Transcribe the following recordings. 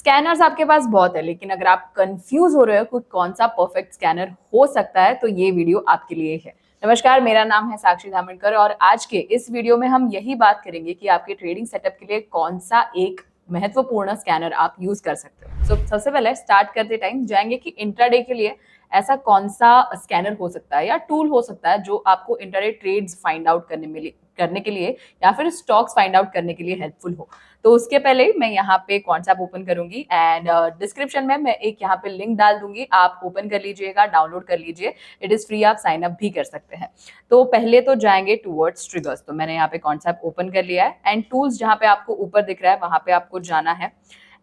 Scanners आपके पास बहुत है, लेकिन अगर आप कंफ्यूज हो रहे हो कि कौन सा परफेक्ट स्कैनर हो सकता है तो ये वीडियो आपके लिए है। नमस्कार, मेरा नाम है साक्षी धामणकर और आज के इस वीडियो में हम यही बात करेंगे कि आपके ट्रेडिंग सेटअप के लिए कौन सा एक महत्वपूर्ण स्कैनर आप यूज कर सकते हो। सबसे पहले स्टार्ट करते टाइम जाएंगे कि इंट्राडे के लिए ऐसा कौन सा स्कैनर हो सकता है या टूल हो सकता है जो आपको इंट्राडे ट्रेड्स फाइंड आउट करने के लिए या फिर स्टॉक्स फाइंड आउट करने के लिए हेल्पफुल हो। तो उसके पहले मैं यहाँ पे कॉन्सेप्ट ओपन करूंगी एंड डिस्क्रिप्शन में मैं एक यहाँ पे लिंक डाल दूंगी, आप ओपन कर लीजिएगा, डाउनलोड कर लीजिए। इट इज फ्री, आप साइन अप भी कर सकते हैं। तो पहले तो जाएंगे टूवर्ड्स ट्रिगर्स। तो मैंने यहाँ पे कॉन्सेप्ट ओपन कर लिया है एंड टूल्स जहाँ पे आपको ऊपर दिख रहा है वहां पे आपको जाना है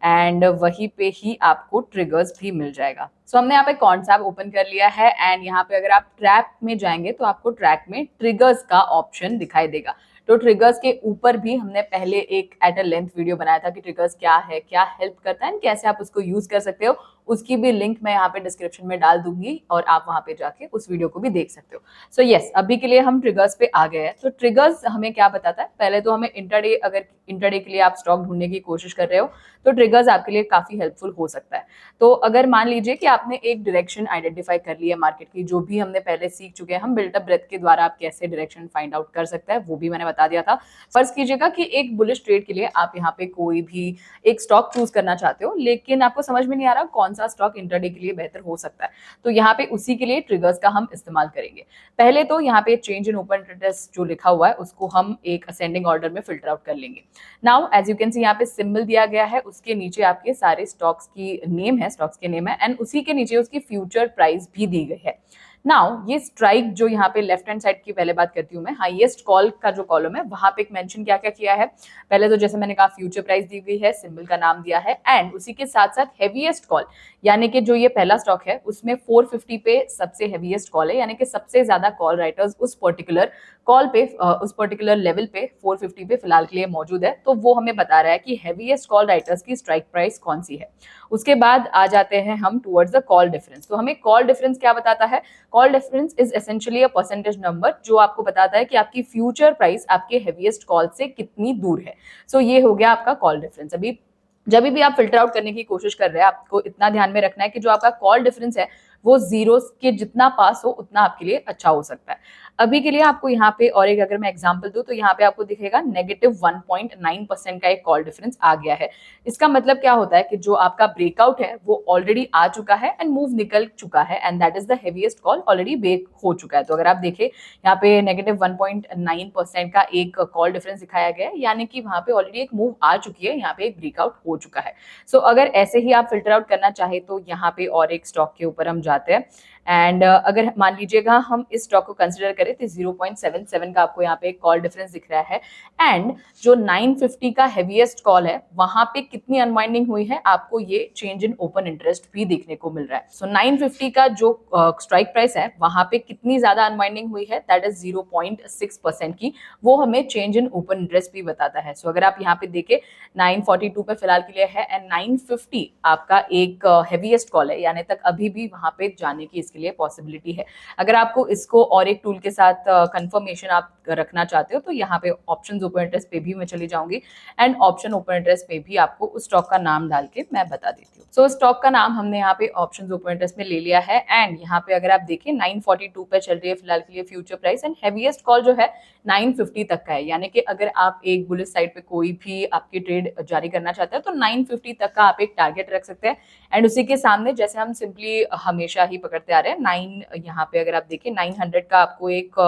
एंड वहीं पे ही आपको ट्रिगर्स भी मिल जाएगा। सो हमने यहाँ पे कॉन्सेप्ट ओपन कर लिया है एंड यहाँ पे अगर आप ट्रैक में जाएंगे तो आपको ट्रैक में ट्रिगर्स का ऑप्शन दिखाई देगा। तो ट्रिगर्स के ऊपर भी हमने पहले एक एट अ लेंथ वीडियो बनाया था कि ट्रिगर्स क्या है, क्या हेल्प करता है, कैसे आप उसको यूज कर सकते हो। उसकी भी लिंक मैं यहाँ पे डिस्क्रिप्शन में डाल दूंगी और आप वहां पे जाके उस वीडियो को भी देख सकते हो। सो यस, अभी के लिए हम ट्रिगर्स पे आ गए हैं। तो ट्रिगर्स हमें क्या बताता है, पहले तो हमें इंट्राडे, अगर इंट्राडे के लिए आप स्टॉक ढूंढने की कोशिश कर रहे हो तो ट्रिगर्स आपके लिए काफी हेल्पफुल हो सकता है। तो अगर मान लीजिए कि आपने एक डायरेक्शन आइडेंटिफाई कर ली है मार्केट की, जो भी हमने पहले सीख चुके हैं, हम बिल्टअप ब्रेथ के द्वारा आप कैसे डायरेक्शन फाइंड आउट कर सकते हैं वो भी मैंने बता दिया था। फर्ज कीजिएगा कि एक बुलिश ट्रेड के लिए आप यहाँ पे कोई भी एक स्टॉक चूज करना चाहते हो, लेकिन आपको समझ में नहीं आ रहा कौन सा स्टॉक इंट्राडे के लिए बेहतर हो सकता है। तो यहाँ पे उसी के लिए ट्रिगर्स का हम इस्तेमाल करेंगे। पहले तो यहाँ पे चेंज इन ओपन इंटरेस्ट जो लिखा हुआ है उसको हम एक असेंडिंग ऑर्डर में फिल्टर आउट कर लेंगे। Now as you can see यहाँ पे सिंबल दिया गया है, उसके नीचे आपके सारे स्टॉक्स की नेम है, स्टॉक्स के नेम है एंड उसी के नीचे उसकी फ्यूचर प्राइस भी दी गई है। नाउ ये स्ट्राइक जो यहाँ पे लेफ्ट हैंड साइड की पहले बात करती हूँ मैं, हाईएस्ट कॉल का जो कॉलम है वहां पे एक मेंशन क्या क्या किया है। पहले तो जैसे मैंने कहा फ्यूचर प्राइस दी हुई है, सिंबल का नाम दिया है एंड उसी के साथ साथ हैवीएस्ट कॉल, यानी कि जो ये पहला स्टॉक है उसमें 450 पे सबसे हैवीएस्ट कॉल है, यानी कि सबसे ज्यादा कॉल राइटर्स उस पर्टिकुलर कॉल पे, उस पर्टिकुलर लेवल पे 450 पे फिलहाल के लिए मौजूद है। तो वो हमें बता रहा है कि हैवीएस्ट कॉल राइटर्स की स्ट्राइक प्राइस कौन सी है। उसके बाद आ जाते हैं हम टुवर्ड्स द कॉल डिफरेंस। तो हमें कॉल डिफरेंस क्या बताता है? Call difference is essentially a percentage number जो आपको बताता है कि आपकी फ्यूचर प्राइस आपके हैवीएस्ट कॉल से कितनी दूर है। सो ये हो गया आपका कॉल डिफरेंस। अभी जब भी आप फिल्टर आउट करने की कोशिश कर रहे हैं आपको इतना ध्यान में रखना है कि जो आपका कॉल डिफरेंस है वो जीरो के जितना पास हो उतना आपके लिए अच्छा हो सकता है। अभी के लिए आपको यहाँ पे और एक अगर मैं एग्जांपल दूं तो यहाँ पे आपको दिखेगा -1.9% का एक कॉल डिफरेंस आ गया है। इसका मतलब क्या होता है कि जो आपका ब्रेकआउट है वो ऑलरेडी आ चुका है एंड मूव निकल चुका है and that is the heaviest call already break हो चुका है। तो अगर आप देखें यहाँ पे -1.9% का एक कॉल डिफरेंस दिखाया गया है, यानी कि वहां पे ऑलरेडी एक मूव आ चुकी है, यहाँ पे एक ब्रेकआउट हो चुका है। सो अगर ऐसे ही आप फिल्टर आउट करना चाहे तो यहाँ पे और एक स्टॉक के ऊपर हम जाते हैं एंड अगर मान लीजिएगा हम इस स्टॉक को कंसिडर करें तो 0.77 का आपको यहाँ पे एक कॉल डिफरेंस दिख रहा है एंड जो 950 का हेवीएस्ट कॉल है वहां पे कितनी अनवाइंडिंग हुई है आपको ये चेंज इन ओपन इंटरेस्ट भी देखने को मिल रहा है। सो 950 का जो स्ट्राइक प्राइस है वहां पे कितनी ज्यादा अनवाइंडिंग हुई है, दैट इज 0.6% की, वो हमें चेंज इन ओपन इंटरेस्ट भी बताता है। सो अगर आप यहाँ पे देखें 942 पे फिलहाल के लिए है एंड 950 आपका एक हेवीएस्ट कॉल है, यानी तक अभी भी वहां पे जाने की इसके लिए पॉसिबिलिटी है। अगर आपको इसको और एक टूल के साथ कंफर्मेशन आप रखना चाहते हो तो यहाँ पे ऑप्शन ओपन इंटरेस्ट पे भी मैं चली जाऊंगी एंड ऑप्शन ओपन इंटरेस्ट पे भी आपको उस स्टॉक का नाम डाल के मैं बता देती हूँ। सो स्टॉक का नाम हमने यहाँ पे ऑप्शन ओपन इंटरेस्ट में ले लिया है एंड यहाँ पे अगर आप देखें 942 पे चल रही है फिलहाल के लिए future price and heaviest call जो है 950 तक का है, यानी कि अगर आप एक बुलिश साइड पे कोई भी आपकी ट्रेड जारी करना चाहते हैं तो 950 तक का आप एक टारगेट रख सकते हैं एंड उसी के सामने जैसे हम सिंपली हमेशा ही पकड़ते आ रहे हैं 9, यहाँ पे अगर आप देखें 900 का आपको एक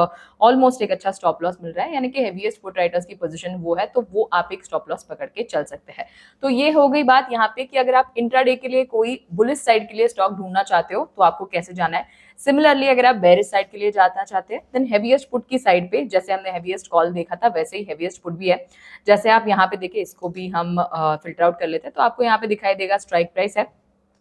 ऑलमोस्ट एक अच्छा स्टॉप लॉस मिल रहा है, यानी कि हेवीएस्ट पुट राइटर्स की पोजीशन वो है तो वो आप एक स्टॉप लॉस पकड़ के चल सकते हैं। तो ये हो गई बात यहाँ पे कि अगर आप इंट्राडे के लिए कोई बुलिश साइड के लिए स्टॉक ढूंढना चाहते हो तो आपको कैसे जाना है। सिमिलरली अगर आप बेरिश साइड के लिए जाना चाहते हैं देन हेवीएस्ट पुट की साइड पे जैसे हमने हेवीएस्ट कॉल देखा था वैसे ही हेवीएस्ट पुट भी है। जैसे आप यहाँ पे देखिए, इसको भी हम फिल्टर आउट कर लेते हैं तो आपको यहाँ पे दिखाई देगा स्ट्राइक प्राइस है।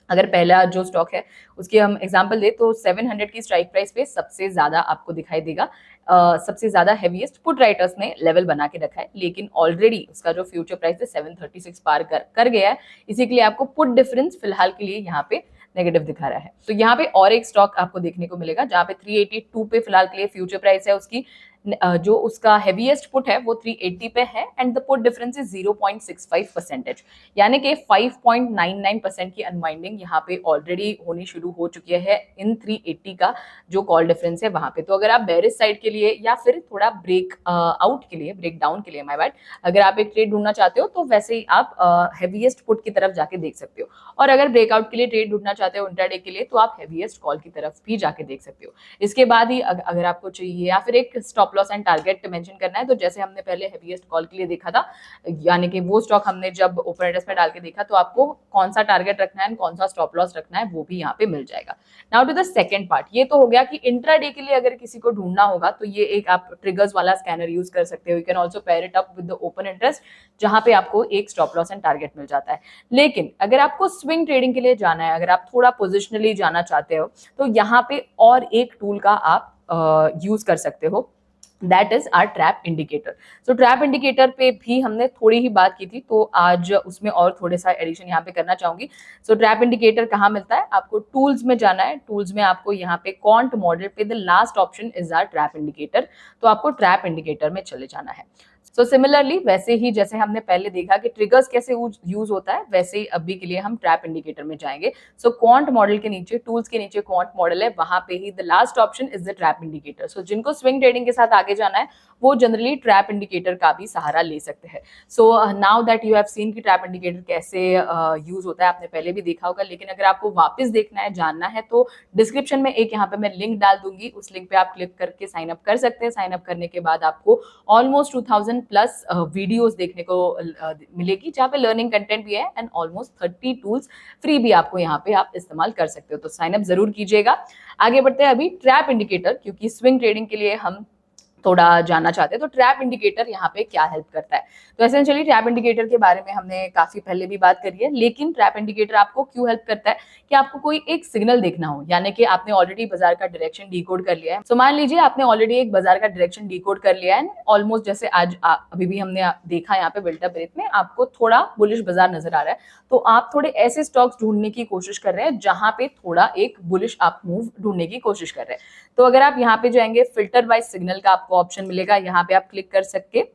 अगर पहला जो स्टॉक है उसकी हम एग्जांपल दे तो 700 की स्ट्राइक प्राइस पे सबसे ज्यादा आपको दिखाई देगा सबसे ज्यादा हेवीएस्ट पुट राइटर्स ने लेवल बना के रखा है, लेकिन ऑलरेडी उसका जो फ्यूचर प्राइस है 736 पार कर गया है। इसी के लिए आपको पुट डिफरेंस फिलहाल के लिए यहाँ पे नेगेटिव दिखा रहा है। तो यहाँ पे और एक स्टॉक आपको देखने को मिलेगा जहाँ पे 382 पे फिलहाल के लिए फ्यूचर प्राइस है उसकी जो उसका हेवीएस्ट पुट है वो 380 पे है and the put difference is 0.65%, यानी कि 5.99% की अनवाइंडिंग यहाँ पे ऑलरेडी होनी शुरू हो चुकी है इन 380 का जो कॉल डिफरेंस है वहां पे। तो अगर आप बेरिश साइड के लिए या फिर थोड़ा ब्रेक आउट के लिए, ब्रेक डाउन के लिए माय बैड, अगर आप एक ट्रेड ढूंढना चाहते हो तो वैसे ही आप हेवीएस्ट पुट की तरफ जाके देख सकते हो, और अगर ब्रेकआउट के लिए ट्रेड ढूंढना चाहते हो इंट्राडे के लिए तो आप हेवीएस्ट कॉल की तरफ भी जाके देख सकते हो। इसके बाद ही अगर आपको चाहिए या फिर एक stop loss and target mention करना है, तो जैसे हमने पहले हेवीएस्ट कॉल के लिए देखा था, यानी कि वो स्टॉक हमने जब ओपन इंटरेस्ट में डाल के देखा, तो आपको कौन सा टारगेट रखना है, कौन सा स्टॉप लॉस रखना है, वो भी यहाँ पे मिल जाएगा। Now to the second part, ये तो हो गया कि इंट्राडे के लिए अगर किसी को ढूंढना होगा तो ये एक आप ट्रिगर्स वाला स्कैनर यूज कर सकते हो। You can also pair it up with the open interest, जहां पे आपको एक स्टॉप लॉस एंड टारगेट मिल जाता है। लेकिन अगर आपको स्विंग ट्रेडिंग के लिए जाना है, अगर आप थोड़ा पोजिशनली जाना चाहते हो, तो यहाँ पे और एक टूल का आप यूज कर सकते हो, that is R trap indicator. So trap indicator पे भी हमने थोड़ी ही बात की थी, तो आज उसमें और थोड़े सा एडिशन यहाँ पे करना चाहूंगी। सो ट्रैप इंडिकेटर कहाँ मिलता है, आपको टूल्स में जाना है, टूल्स में आपको यहाँ पे क्वांट मॉडल पे the last option is R trap indicator, तो आपको ट्रैप इंडिकेटर में चले जाना है। सो सिमिलरली वैसे ही जैसे हमने पहले देखा कि ट्रिगर्स कैसे यूज होता है, वैसे ही अभी के लिए हम ट्रैप इंडिकेटर में जाएंगे। सो क्वांट मॉडल के नीचे, टूल्स के नीचे क्वांट मॉडल है, वहां पे ही the last option is the trap indicator. So जिनको स्विंग ट्रेडिंग के साथ आगे जाना है वो जनरली ट्रैप इंडिकेटर का भी सहारा ले सकते हैं। So now that you have seen कि ट्रैप इंडिकेटर कैसे यूज होता है, आपने पहले भी देखा होगा, लेकिन अगर आपको वापस देखना है, जानना है, तो डिस्क्रिप्शन में एक यहाँ पे मैं लिंक डाल दूंगी, उस लिंक पे आप क्लिक करके साइन अप कर सकते हैं। साइन अप करने के बाद आपको ऑलमोस्ट 2000 प्लस वीडियोस देखने को मिलेगी, जहाँ पे लर्निंग कंटेंट भी है एंड ऑलमोस्ट 30 टूल्स फ्री भी आपको यहाँ पे आप इस्तेमाल कर सकते हो। तो साइन अप जरूर कीजिएगा। आगे बढ़ते हैं अभी ट्रैप इंडिकेटर, क्योंकि स्विंग ट्रेडिंग के लिए हम थोड़ा जानना चाहते हैं तो ट्रैप इंडिकेटर यहाँ पे क्या हेल्प करता है। तो एसेंशियली ट्रैप इंडिकेटर के बारे में हमने काफी पहले भी बात करी है, लेकिन ट्रैप इंडिकेटर आपको क्यों हेल्प करता है कि आपको कोई एक सिग्नल देखना हो, यानी कि आपने ऑलरेडी बाजार का डायरेक्शन डिकोड कर लिया है। सो मान लीजिए आपने ऑलरेडी एक बाजार का डायरेक्शन डिकोड कर लिया है, ऑलमोस्ट जैसे आज अभी भी हमने देखा यहाँ पे बिल्ट अप रेट में आपको थोड़ा बुलिश बाजार नजर आ रहा है, तो आप थोड़े ऐसे स्टॉक्स ढूंढने की कोशिश कर रहे हैं जहां पे थोड़ा एक बुलिश आप मूव ढूंढने की कोशिश कर रहे हैं। तो अगर आप यहाँ पे जाएंगे, फिल्टर बाय सिग्नल का आपको ऑप्शन मिलेगा, यहाँ पे आप क्लिक कर सकते,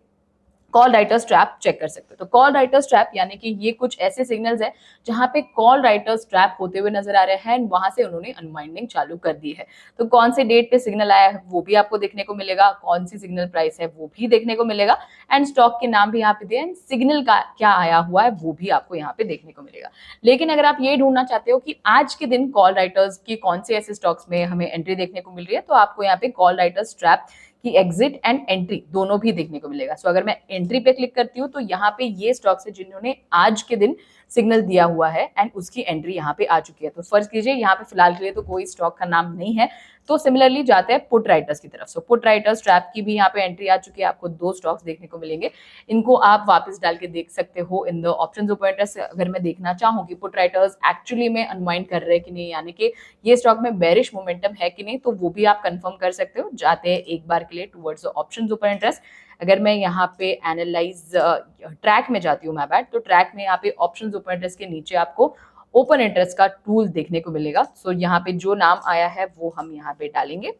कॉल राइटर्स ट्रैप चेक कर सकते हो। तो कॉल राइटर्स ट्रैप यानी कि ये कुछ ऐसे सिग्नल्स हैं जहां पे कॉल राइटर्स ट्रैप होते हुए नजर आ रहे हैं, वहां से उन्होंने अनवाइंडिंग चालू कर दी है। तो कौन से डेट पे सिग्नल आया है वो भी आपको देखने को मिलेगा, कौन सी सिग्नल प्राइस है वो भी देखने को मिलेगा, एंड स्टॉक के नाम भी यहाँ पे दिए, सिग्नल का क्या आया हुआ है वो भी आपको यहाँ पे देखने को मिलेगा। लेकिन अगर आप ये ढूंढना चाहते हो कि आज के दिन कॉल राइटर्स की कौन से ऐसे स्टॉक्स में हमें एंट्री देखने को मिल रही है, तो आपको यहाँ पे कॉल राइटर्स ट्रैप कि एग्जिट एंड एंट्री दोनों भी देखने को मिलेगा। सो अगर मैं एंट्री पे क्लिक करती हूँ तो यहाँ पे ये स्टॉक्स है जिन्होंने आज के दिन सिग्नल दिया हुआ है एंड उसकी एंट्री यहाँ पे आ चुकी है। तो फर्ज कीजिए यहाँ पे फिलहाल के लिए तो कोई स्टॉक का नाम नहीं है, तो सिमिलरली जाते हैं पुट राइटर्स की तरफ। सो पुट राइटर्स ट्रैप की भी यहाँ पे एंट्री आ चुकी है, आपको 2 स्टॉक्स देखने को मिलेंगे, इनको आप वापस डाल के देख सकते हो in the options open interest. अगर मैं देखना चाहूँ कि पुट राइटर्स एक्चुअली में अनवाइंड कर रहे हैं कि नहीं, यानी कि ये स्टॉक में बेरिश मोमेंटम है कि नहीं, तो वो भी आप कंफर्म कर सकते हो जाते हैं एक बार के लिए towards the options open interest. अगर मैं यहाँ पे एनालाइज ट्रैक में जाती हूँ, मैं बैठ, तो ट्रैक में यहाँ पे ऑप्शंस ओपन इंटरेस्ट के नीचे आपको ओपन इंटरेस्ट का टूल देखने को मिलेगा। सो यहाँ पे जो नाम आया है वो हम यहाँ पे डालेंगे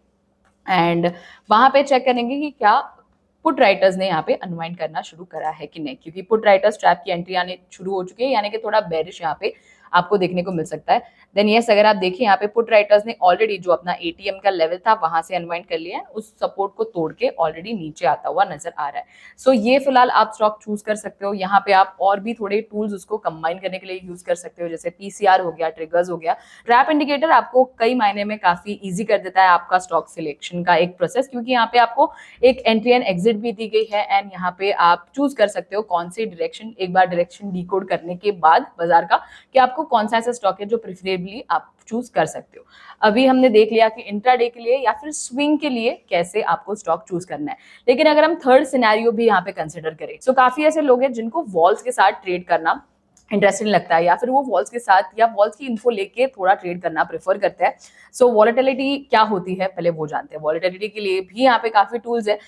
एंड वहां पे चेक करेंगे कि क्या पुट राइटर्स ने यहाँ पे अनवाइंड करना शुरू करा है कि नहीं, क्योंकि पुट राइटर्स ट्रैप की एंट्री आने शुरू हो चुकी है, यानी कि थोड़ा बेरिश यहाँ पे आपको देखने को मिल सकता है। देन यस, अगर आप देखिए यहाँ पे पुट राइटर्स ने ऑलरेडी जो अपना एटीएम का लेवल था वहां से अनवाइंड कर लिया है, उस सपोर्ट को तोड़ के ऑलरेडी नीचे आता हुआ नजर आ रहा है। सो ये फिलहाल आप स्टॉक चूज कर सकते हो। यहाँ पे आप और भी थोड़े टूल्स उसको कंबाइन करने के लिए यूज कर सकते हो, जैसे पीसीआर हो गया, ट्रिगर्स हो गया। ट्रैप इंडिकेटर आपको कई मायने में काफी ईजी कर देता है आपका स्टॉक सिलेक्शन का एक प्रोसेस, क्योंकि यहाँ पे आपको एक एंट्री एंड एग्जिट भी दी गई है एंड यहाँ पे आप चूज कर सकते हो कौन सी डायरेक्शन, एक बार डायरेक्शन डिकोड करने के बाद बाजार का, कि आपको कौन सा ऐसा स्टॉक है जो प्रेफरेबली आप चूज कर सकते हो। अभी हमने देख लिया कि इंट्राडे के लिए या फिर स्विंग के लिए कैसे आपको स्टॉक चूज करना है, लेकिन अगर हम थर्ड सिनेरियो भी यहाँ पे कंसिडर करें, तो काफी ऐसे लोग हैं जिनको वॉल्स के साथ ट्रेड करना इंटरेस्टिंग लगता है, या फिर वो वॉल्स के साथ या वॉल्स की इन्फो लेके थोड़ा ट्रेड करना प्रेफर करता है। सो वॉलेटिलिटी क्या होती है पहले वो जानते हैं। वॉलेटिलिटी के लिए भी यहाँ पे काफी टूल्स है,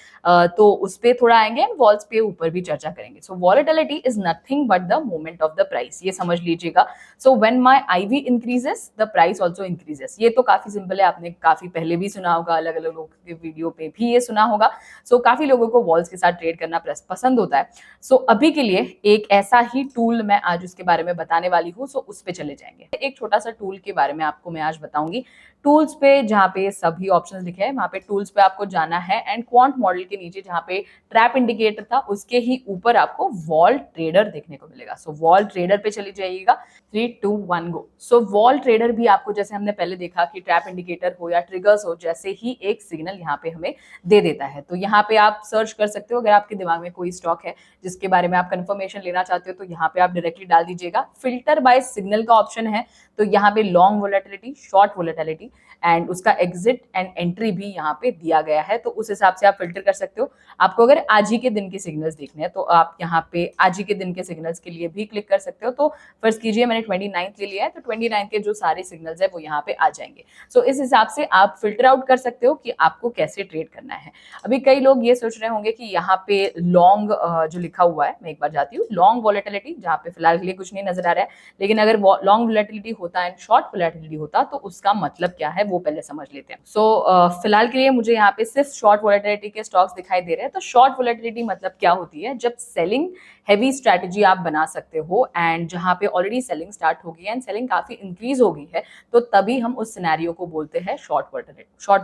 तो उस पे थोड़ा आएंगे एंड वॉल्स पे ऊपर भी चर्चा करेंगे। So volatility is nothing but the movement of the price, ये समझ लीजिएगा। So when my IV increases the price also increases, ये तो काफी सिंपल है, आपने काफी पहले भी सुना होगा, अलग अलग लोगों के वीडियो पे भी ये सुना होगा। सो काफी लोगों को वॉल्स के साथ ट्रेड करना पसंद होता है। सो अभी के लिए एक ऐसा ही टूल मैं आज उसके बारे में बताने वाली हूँ, सो उस पे चले जाएंगे। एक छोटा सा टूल के बारे में आपको मैं आज बताऊंगी। टूल्स पे जहाँ पे सभी ऑप्शंस लिखे हैं वहां पे टूल्स पे आपको जाना है एंड क्वांट मॉडल के नीचे जहाँ पे ट्रैप इंडिकेटर था उसके ही ऊपर आपको वॉल ट्रेडर देखने को मिलेगा। सो वॉल ट्रेडर पे चली जाइएगा। 3, 2, 1 गो। सो वॉल ट्रेडर भी आपको, जैसे हमने पहले देखा कि ट्रैप इंडिकेटर हो या ट्रिगर्स हो, जैसे ही एक सिग्नल यहाँ पे हमें दे देता है। तो यहाँ पे आप सर्च कर सकते हो, अगर आपके दिमाग में कोई स्टॉक है जिसके बारे में आप कंफर्मेशन लेना चाहते हो तो यहाँ पे आप डायरेक्टली डाल दीजिएगा। फिल्टर बाय सिग्नल का ऑप्शन है, तो यहाँ पे long volatility, short volatility and उसका एग्जिट एंड एंट्री भी यहाँ पे दिया गया है, तो उस हिसाब से आप फिल्टर कर सकते हो। आपको अगर आज ही के दिन के सिग्नल्स देखने हैं तो आप यहाँ पे आज ही के दिन के सिग्नल्स के लिए भी क्लिक कर सकते हो। तो फर्ज कीजिए मैंने 29 ले लिया है, तो 29 के जो सारे सिग्नल्स है वो यहाँ पे आ जाएंगे। सो इस हिसाब से आप फिल्टर आउट कर सकते हो कि आपको कैसे ट्रेड करना है। अभी कई लोग ये सोच रहे होंगे कि यहाँ पे लॉन्ग जो लिखा हुआ है, मैं एक बार जाती हूँ, लॉन्ग वोलेटिलिटी, जहाँ पे फिलहाल के लिए कुछ नहीं नजर आ रहा है, लेकिन अगर लॉन्ग वोलेटिलिटी होता है शॉर्ट वोलेटिलिटी होता तो उसका मतलब क्या है वो पहले समझ लेते हैं। सो फिलहाल के लिए मुझे यहाँ पे सिर्फ शॉर्ट वोलेटिलिटी के स्टॉक्स दिखाई दे रहे हैं। तो शॉर्ट वोलेटिलिटी मतलब क्या होती है, जब सेलिंग हैवी स्ट्रैटेजी आप बना सकते हो एंड जहां पे ऑलरेडी सेलिंग स्टार्ट हो गई है एंड सेलिंग काफी इंक्रीज हो गई है, तो तभी हम उस सिनेरियो को बोलते हैं शॉर्ट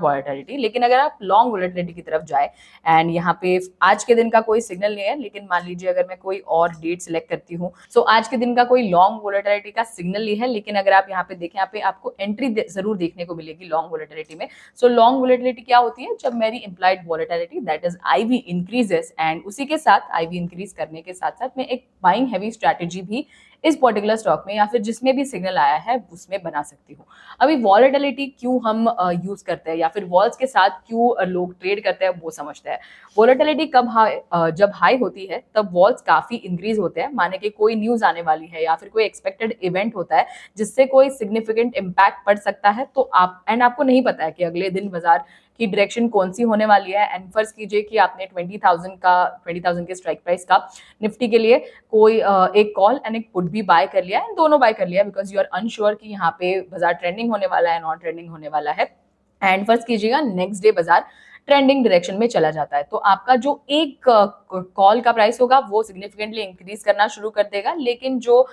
वोलेटिलिटी। लेकिन अगर आप लॉन्ग वोलेटिलिटी की तरफ जाए एंड यहाँ पे आज के दिन का कोई सिग्नल नहीं है, लेकिन मान लीजिए अगर मैं कोई और डेट सिलेक्ट करती हूँ, सो आज के दिन का कोई लॉन्ग वोलेटिलिटी का सिग्नल नहीं है, लेकिन अगर आप यहाँ पे देखें, यहाँ पे आपको एंट्री जरूर देखने को मिलेगी लॉन्ग वोलेटिलिटी में। सो लॉन्ग वोलेटिलिटी क्या होती है, जब मेरी implied volatility that is IV increases and उसी के साथ आईवी इंक्रीज करने के साथ साथ मैं एक बाइंग हैवी स्ट्रैटेजी भी इस पर्टिकुलर स्टॉक में या फिर जिसमें भी सिग्नल आया है उसमें बना सकती हूँ। अभी वॉलेटिलिटी क्यों हम यूज करते हैं या फिर वॉल्स के साथ क्यों लोग ट्रेड करते हैं वो समझते हैं। वॉलेटिलिटी कब जब हाई होती है तब वॉल्स काफी इंक्रीज होते हैं, माने कि कोई न्यूज आने वाली है या फिर कोई एक्सपेक्टेड इवेंट होता है जिससे कोई सिग्निफिकेंट इम्पैक्ट पड़ सकता है, तो आपको नहीं पता है कि अगले दिन बाजार की डायरेक्शन कौन सी होने वाली है। एंड फर्ज कीजिए कि आपने 20,000 के स्ट्राइक प्राइस का निफ्टी के लिए कोई एक कॉल एंड एक पुट भी बाय कर लिया है, दोनों बाय कर लिया बिकॉज यू आर अनश्योर कि यहाँ पे बाजार ट्रेंडिंग होने वाला है, नॉन ट्रेंडिंग होने वाला है। एंड फर्ज कीजिएगा नेक्स्ट डे बाजार ट्रेंडिंग डायरेक्शन में चला जाता है, तो आपका जो एक कॉल का प्राइस होगा वो सिग्निफिकेंटली इंक्रीज करना शुरू कर देगा, लेकिन जो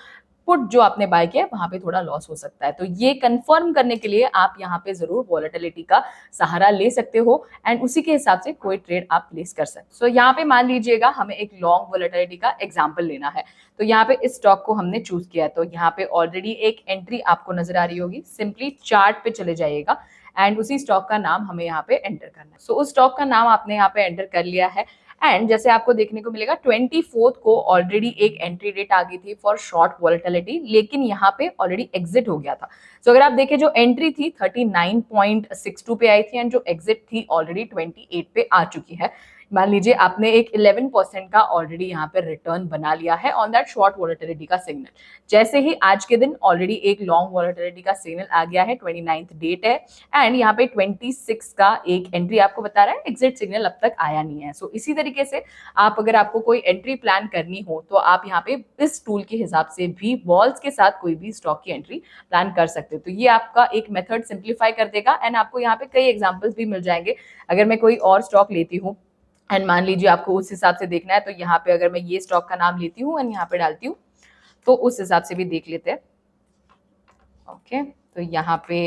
पुट जो आपने बाय किया वहां पे थोड़ा लॉस हो सकता है। तो ये कंफर्म करने के लिए आप यहाँ पे जरूर वॉलेटिलिटी का सहारा ले सकते हो एंड उसी के हिसाब से कोई ट्रेड आप प्लेस कर सकते हो। सो यहाँ पे मान लीजिएगा हमें एक लॉन्ग वॉलेटिलिटी का एग्जांपल लेना है, तो यहाँ पे इस स्टॉक को हमने चूज किया है, तो यहाँ पे ऑलरेडी एक एंट्री आपको नजर आ रही होगी। सिंपली चार्ट पे चले जाइएगा एंड उसी स्टॉक का नाम हमें यहाँ पे एंटर करना है। सो उस स्टॉक का नाम आपने यहाँ पे एंटर कर लिया है एंड जैसे आपको देखने को मिलेगा 24 को ऑलरेडी एक एंट्री डेट आ गई थी फॉर शॉर्ट वॉलेटिलिटी, लेकिन यहाँ पे ऑलरेडी एग्जिट हो गया था। सो अगर आप देखें जो एंट्री थी 39.62 पे आई थी एंड जो एग्जिट थी ऑलरेडी 28 पे आ चुकी है। मान लीजिए आपने एक 11% का ऑलरेडी यहाँ पे रिटर्न बना लिया है ऑन दैट शॉर्ट वॉलेटिलिटी का सिग्नल। जैसे ही आज के दिन ऑलरेडी एक लॉन्ग वॉलेटिलिटी का सिग्नल आ गया है, 29 डेट है एंड यहाँ पे 26 का एक एंट्री आपको बता रहा है, एग्जिट सिग्नल अब तक आया नहीं है। सो इसी तरीके से अगर आपको कोई एंट्री प्लान करनी हो तो आप यहाँ पे इस टूल के हिसाब से भी वॉल्स के साथ कोई भी स्टॉक की एंट्री प्लान कर सकते हो। तो ये आपका एक मेथड सिंप्लीफाई कर देगा एंड आपको यहाँ पे कई एग्जाम्पल्स भी मिल जाएंगे। अगर मैं कोई और स्टॉक लेती हूँ एंड मान लीजिए आपको उस हिसाब से देखना है, तो यहाँ पे अगर मैं ये स्टॉक का नाम लेती हूँ एंड यहाँ पे डालती हूँ तो उस हिसाब से भी देख लेते हैं। ओके, तो यहाँ पे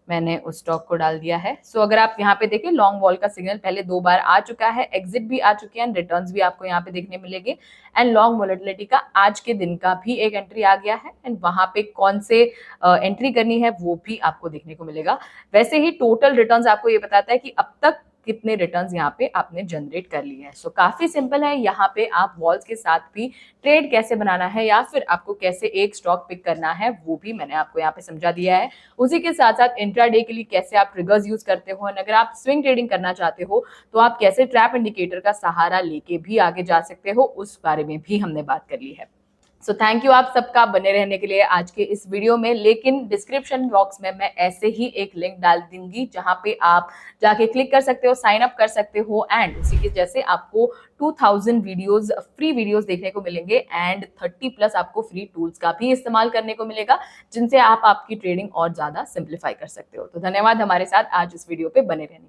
मैंने उस स्टॉक को डाल दिया है। सो अगर आप यहाँ पे देखें लॉन्ग वॉल का सिग्नल पहले 2 बार आ चुका है, एग्जिट भी आ चुके हैं एंड रिटर्न्स भी आपको यहाँ पे देखने मिलेंगे एंड लॉन्ग वॉलेटिलिटी का आज के दिन का भी एक एंट्री आ गया है एंड वहां पे कौन से एंट्री करनी है वो भी आपको देखने को मिलेगा। वैसे ही टोटल रिटर्न्स आपको ये बताता है कि अब तक कितने रिटर्न्स यहाँ पे आपने जनरेट कर लिए हैं। सो काफी सिंपल है, यहाँ पे आप वॉल्स के साथ भी ट्रेड कैसे बनाना है या फिर आपको कैसे एक स्टॉक पिक करना है वो भी मैंने आपको यहाँ पे समझा दिया है। उसी के साथ साथ इंट्राडे के लिए कैसे आप ट्रिगर्स यूज करते हो, अगर आप स्विंग ट्रेडिंग करना चाहते हो तो आप कैसे ट्रैप इंडिकेटर का सहारा लेके भी आगे जा सकते हो, उस बारे में भी हमने बात कर ली है। सो थैंक यू आप सबका बने रहने के लिए आज के इस वीडियो में। लेकिन डिस्क्रिप्शन बॉक्स में मैं ऐसे ही एक लिंक डाल दूंगी जहां पे आप जाके क्लिक कर सकते हो, साइन अप कर सकते हो एंड उसी के जैसे आपको 2000 वीडियोस, फ्री वीडियोस देखने को मिलेंगे एंड 30 प्लस आपको फ्री टूल्स का भी इस्तेमाल करने को मिलेगा, जिनसे आप आपकी ट्रेडिंग और ज्यादा सिंप्लीफाई कर सकते हो। तो धन्यवाद हमारे साथ आज इस वीडियो पे बने रहने के लिए।